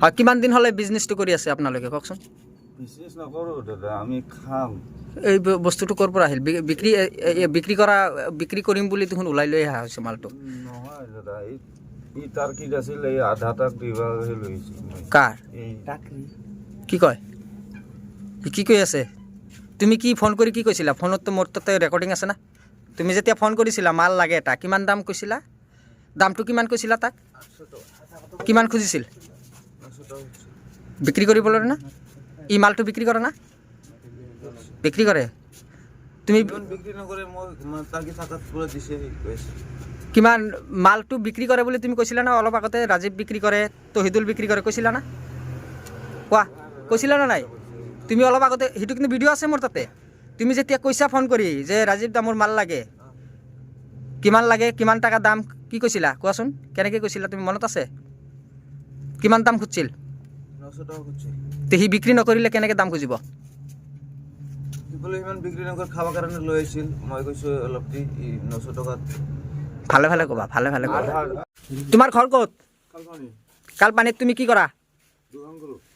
হয় কিমান দিন হলে বিজনেছটো কৰি আছে আপোনালোকে কওকচোন বিজনেছ নকৰোঁ দাদা আমি খাম এই বস্তুটো ক'ৰ পৰা আহিল বিক্ৰী কৰিম বুলি দেখোন ওলাই লৈ অহা হৈছে মালটো নহয় দাদা এই টাৰ্কিত আছিল এই আধা টাক দিবাহে লৈছোঁ কাৰ এই কি কয় কি কৈ আছে তুমি কি ফোন কৰি কি কৈছিলা ফোনততো মোৰ তাতে ৰেকৰ্ডিং আছে না তুমি যেতিয়া ফোন কৰিছিলা মাল লাগে এটা কিমান দাম কৈছিলা দামটো কিমান কৈছিলা তাক কিমান খুজিছিল বিক্ৰী কৰিবলৈ না ই মালটো বিক্ৰী কৰে না বিক্ৰী কৰে তুমি বিক্ৰী নকৰে মই টাৰ্কি থাকাত পুৰা দিছে কিমান মালটো বিক্ৰী কৰে বুলি তুমি কৈছিলা না অলপ আগতে ৰাজীৱ বিক্ৰী কৰে তহিদুল বিক্ৰী কৰে কৈছিলা না কোৱা কৈছিলা না নাই তুমি অলপ আগতে সেইটো কিন্তু ভিডিঅ' আছে মোৰ তাতে তুমি যেতিয়া কৈছা ফোন কৰি যে ৰাজীৱ দামৰ মাল লাগে কিমান টকা দাম কি কৈছিলা কোৱাচোন কেনেকৈ কৈছিলা তুমি মনত আছে কিমান দাম খুজিছিল 900 টকা খুজিছিল তে সি বিক্ৰী নকৰিলে কেনেকৈ দাম খুজিব বোলে ইমান বিক্ৰী নকৰ খাব কাৰণে লৈ আহিছিল মই কৈছোঁ অলপ দি 900 টকাত ভালে ক'বা তোমাৰ ঘৰ ক'ত কালপানীত তুমি কি কৰা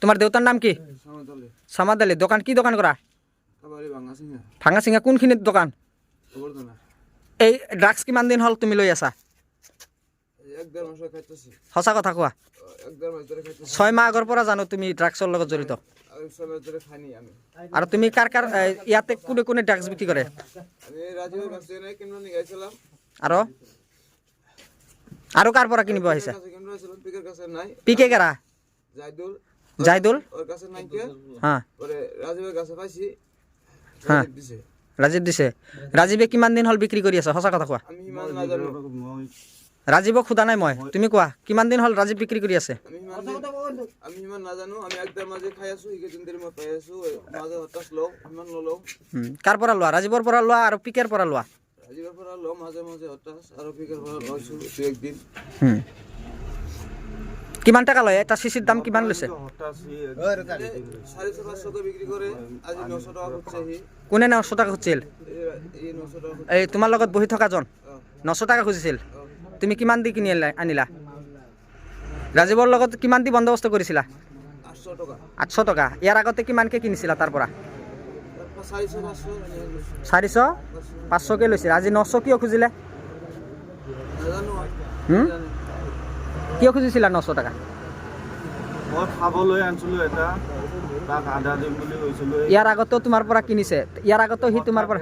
তোমাৰ দেউতাৰ নাম কি চামাদালি দোকান কি দোকান কৰা ভাঙা চিঙা কোনখিনিত দোকান এই ড্ৰাগছ কিমান দিন হ'ল তুমি লৈ আছা সঁচা কথা কোৱা 6 মাহ আগৰ পৰা জানো তুমি ড্ৰাগছৰ লগত জড়িত আৰু তুমি কাৰ ইয়াতে কোনে ড্ৰাগছ বিক্ৰী কৰে আৰু কাৰ পৰা কিনিব আহিছা পিকে কাৰা জাইদুল হা ৰাজীৱ দিছে ৰাজীৱে কিমান দিন হ'ল বিক্ৰী কৰি আছে সঁচা কথা কোৱা ৰাজীৱক সোধা নাই মই তুমি কোৱা কিমান দিন হ'ল ৰাজীৱ বিক্ৰী কৰি আছে আমি ইমান নাজানো আমি একদম মাজে খাই আছো এইকেইদিন ধৰি মই পাই আছো মাজে হতাশ লওঁ ইমান নলওঁ কাৰ পৰা লোৱা ৰাজীৱৰ পৰা লোৱা আৰু পিকেৰ পৰা লোৱা ৰাজীৱৰ পৰা লওঁ মাজে হতাশ আৰু পিকেৰ পৰা লৈছো একদিন কিমান টকা লয় এটা চিচিৰ দাম কিমান লৈছে 400-500 বিক্ৰী কৰে আজি 900 টকা খুজিছে কোনে 900 টকা খুজিছিল এই তোমাৰ লগত বহি থকাজন 900 টকা খুজিছিল তুমি কিমান দি কিনি আনিলা ৰাজীৱৰ লগত কিমান দি বন্দবস্ত কৰিছিলা 800 টকা ইয়াৰ আগতে কিমানকৈ কিনিছিলা তাৰ পৰা 400-500কৈ লৈছিল আজি 900 কিয় খুজিলে কিয় খুজিছিলা 900 টকা মই খাবলৈ আনিছিলোঁ এটা তাক আধা দিম বুলি কৈছিলোঁ ইয়াৰ আগতেও তোমাৰ পৰা কিনিছে ইয়াৰ আগতেও সি তোমাৰ পৰা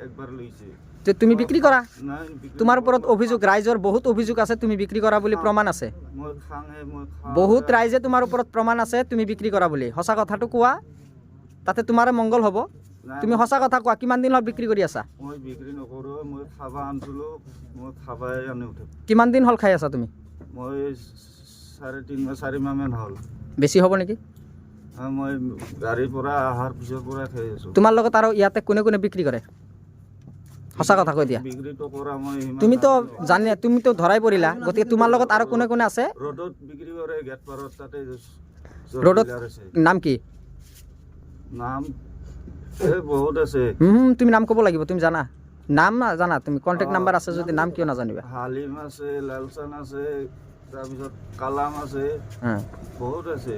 একবাৰ লৈছে তুমি বিক্ৰী কৰা তোমাৰ ওপৰত অভিযোগ ৰাইজৰ বহুত অভিযোগ আছে তুমি বিক্ৰী কৰা বুলি প্ৰমাণ আছে বহুত ৰাইজে তোমাৰ ওপৰত প্ৰমাণ আছে তুমি বিক্ৰী কৰা বুলি সঁচা কথাটো কোৱা তাতে তোমাৰে মংগল হ'ব তুমি সঁচা কথা কোৱা কিমান দিন হ'ল বিক্ৰী কৰি আছা মই বিক্ৰী নকৰোঁ মই খাব আনিছিলোঁ মই খাবাই আনি উঠে কিমান দিন হ'ল খাই আছা তুমি মই 4 মাহমান হ'ল বেছি হ'ব নেকি মই গাড়ীৰ পৰা অহাৰ পিছৰ পৰা খাই আছোঁ তোমাৰ লগত আৰু ইয়াতে কোনে বিক্ৰী কৰে সঁচা কথা কৈ দিয়া বিক্ৰীটো কৰা মই তুমিতো ধৰাই পৰিলা গতিকে তোমাৰ লগত আৰু কোনে আছে ৰ'দত বিক্ৰী কৰে গেট পাৰত তাতে ৰ'দত নাম কি নাম বহুত আছে তুমি নাম ক'ব লাগিব তুমি জানা নাম জানা তুমি কণ্টেক্ট নাম্বাৰ আছে যদি নাম কিয় নাজানিবা হালিম আছে লালচান আছে তাৰপিছত কালাম আছে বহুত আছে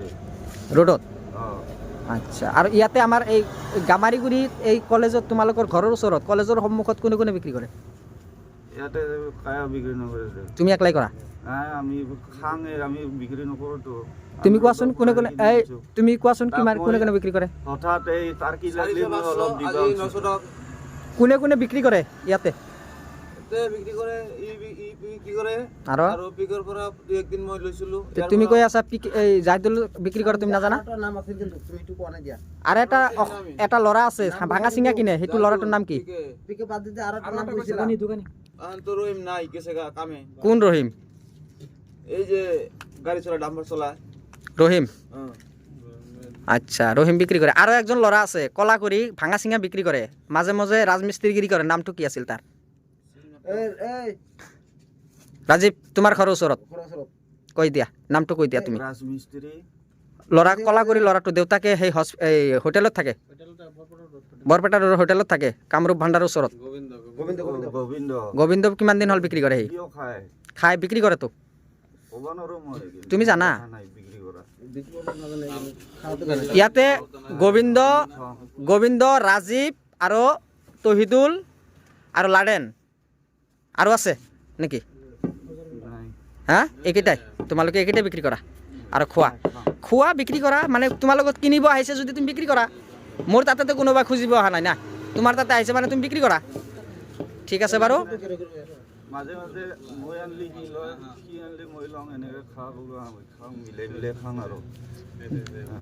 ৰ'দত আচ্ছা আৰু ইয়াতে আমাৰ এই গামাৰিগুৰিত এই কলেজত তোমালোকৰ ঘৰৰ ওচৰত কলেজৰ সন্মুখত কোনে বিক্ৰী কৰে ইয়াতে কায়া বিক্ৰী নকৰে তুমি একলাই কৰা নাই আমি খাঙে আমি বিক্ৰী নকৰোঁতো তুমি কোৱাচোন কোনে এই তুমি কোৱাচোন কিমান কোনে বিক্ৰী কৰে হঠাৎ এই টাৰ্কি লাগলি অলপ দিবা কোনে বিক্ৰী কৰে ইয়াতে বিক্ৰী কৰে বিক্ৰী কৰে আৰু পিকৰ পৰা একদিন মই লৈছিলোঁ তুমি কৈ আছা এই জাইদুল বিক্ৰী কৰে তুমি নাজানা আৰু এটা ল'ৰা আছে ভাঙা চিঙা কিনে সেইটো ল'ৰাটোৰ নাম কি কোন ৰহিম এই যে গাড়ী চলা ডাম্পাৰ চলা ৰহিম আচ্ছা ৰহিম বিক্ৰী কৰে আৰু একজন ল'ৰা আছে কলা কৰি ভাঙা চিঙা বিক্ৰী কৰে মাজে ৰাজমিস্ত্ৰীগিৰি কৰে নামটো কি আছিল তাৰ ৰাজীৱ তোমাৰ ঘৰৰ ওচৰত কৈ দিয়া নামটো কৈ দিয়া তুমি ল'ৰা কলা কৰি ল'ৰাটো দেউতাকে সেই হোটেলত থাকে বৰপেটাৰ হোটেলত থাকে কামৰূপ ভাণ্ডাৰৰ ওচৰত গোবিন্দ কিমান দিন হ'ল বিক্ৰী কৰে সি খাই বিক্ৰী কৰেতো তুমি জানা ইয়াতে গোবিন্দ গোবিন্দ ৰাজীৱ আৰু তহিদুল আৰু লাডেন আৰু আছে নেকি হা এইকেইটাই তোমালোকে এইকেইটাই বিক্ৰী কৰা আৰু খোৱা বিক্ৰী কৰা মানে তোমাৰ লগত কিনিব আহিছে যদি তুমি বিক্ৰী কৰা মোৰ তাতে কোনোবা খুজিব অহা নাই না তোমাৰ তাতে আহিছে মানে তুমি বিক্ৰী কৰা ঠিক আছে বাৰু মাজে মাজে মই আনলি সি লয় সি আনলি মই লওঁ এনেকৈ খাওঁ মিলাই মিলাই খাওঁ আৰু